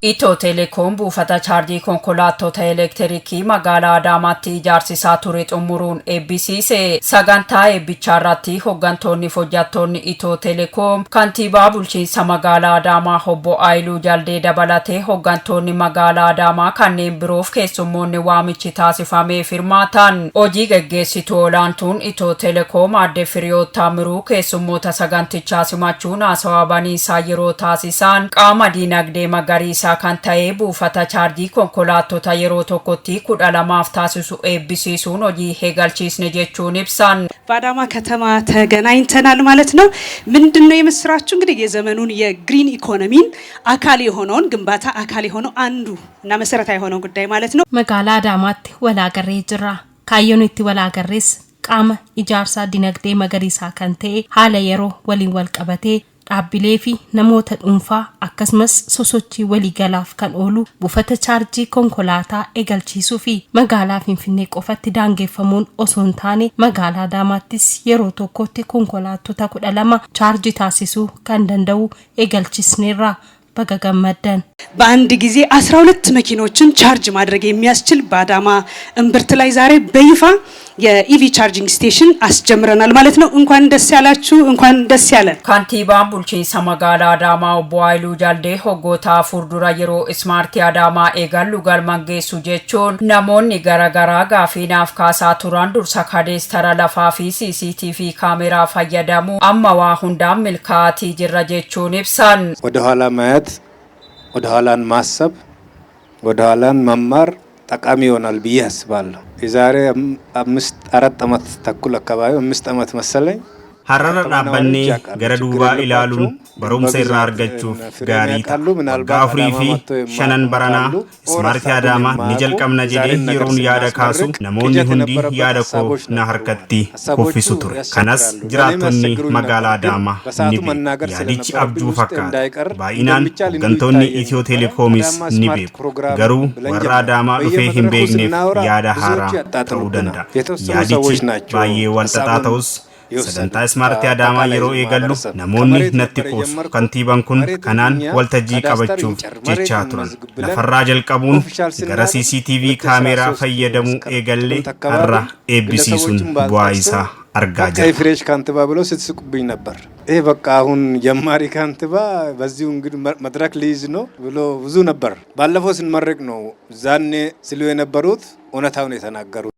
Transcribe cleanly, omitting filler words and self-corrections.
Itoo Telekoom buufata chaarjii konkolaattota elektirikii magaalaa Adaamaatti ijaarsisaa ture xumuruun eebbisiise. Sagantaa eebbichaa irratti hooggantoonni fi hojjettoonni Itoo Telekoom kantiibaa bulchiinsa magaalaa Adaamaa obbo Aayiluu Jaldee dabalatee hooggantoonni magaalaa Adaamaa kanneen biroof keessummoonni waamichi taasifamee firmaatan. Hojii gaggeessituu olaantuun Itoo Telekoom aadde Firiyoot Taamiruu keessummoota sagantichaa simachuun haasawaa baniisaa yeroo taasisan qaama diinagdee magariisaa kan ta'e buufata chaarjii konkolaattota yeroo tokkotti 12 taasisu eebbisiisuun hojii eegalchiisne jechuun ibsan. በአዳማ ከተማ ተገናኝተናል ማለት ነው። ምንድነው የምስራቹ? እንግዲህ የዘመኑን የግሪን ኢኮኖሚን አካል የሆነውን ግንባታ አካል የሆነው አንዱ እና መሰረታዊ የሆነው ጉዳይ ማለት ነው። መጋላ አዳማት ወላገሬ ጅራ ካየኑት ወላገሬስ ቃመ ኢጃርሳ ዲነግዴ መገሪሳ ከንቴ ሃለ የሮ ወሊን ወልቀበቴ dhaabbilee fi namoota dhuunfaa akkasumas sosochii waliigalaaf kan oolu buufata chaarjii konkolaataa eegalchiisuu fi magaalaa Finfinnee qofatti daangeffamuun osoo hin taane magaalaa Adaamaattis yeroo tokkotti konkolaattota 12 chaarjii taasisuu kan danda'u eegalchiisneerra baga gammaddan. በአንድ ጊዜ 12 መኪኖችን ቻርጅ ማድረግ የሚያስችል በአዳማ እምብርት ላይ ዛሬ በይፋ የኢቪ ቻርጂንግ ስቴሽን አስጀምረናል ማለት ነው። እንኳን ደስ ያላችሁ፣ እንኳን ደስ ያለን። ካንቲባን ቡልቺንሳ መጋላ አዳማ ኦቦ አayiluu jalde hoggota furdura yeroo ismaartii Adaamaa eegallu galmangeessu jechuun namoonni garagaraa gaafiinaaf kaasaa turan dursa kadeestara lafaa fi CCTV kaameraa fayyadamu amma waa hundaan milkaatii jirra jechuun ibsan. ወደ ኋላ ማየት ወደ ኋላን ማሰብ ወደ ኋላን መማር ጠቃሚ ይሆናል ብዬ አስባለሁ። የዛሬ 4 ዓመት ተኩል አካባቢ 5 ዓመት መሰለኝ harara dhaabbanne gara duubaa ilaaluun barumsa irraa argachuuf gaarii ta'a. Gaafurii fi shanan baranaa ismaartii Adaamaa ni jalqabna jedhee yeroon yaada kaasu namoonni hundi yaada koo na harkatti kuffisu ture. Kanas jiraattonni magaalaa Adaamaa ni beeku. Yaadichi abjuu fakkaata. Baay'inaan hooggantoonni Itiyoo Telekoomis ni beeku. Garuu warra Adaamaa dhufee hin beekneef yaada haaraa ta'uu danda'a. Yaadichi baay'ee wal xaxaa ta'us sagantaa ismaartii Adaamaa yeroo eegallu namoonni natti qoosu. Kantiibaan kun kanaan waltajjii qabachuuf jechaa turan. Lafarraa jalqabuun gara CCTV kaameraa fayyadamuu eegallee har'a eebbisiisuun bu'aa isaa argaa jirra. ፍሬሽ ካንቲባ ብለው ስትስቁብኝ ነበር። ይሄ በቃ አሁን ጀማሪ ካንቲባ በዚሁ እንግዲህ መድረክ ሊይዝ ነው ብሎ ብዙ ነበር። ባለፈው ስንመረቅ ነው ዛኔ ሲሉ የነበሩት እውነታውን የተናገሩት።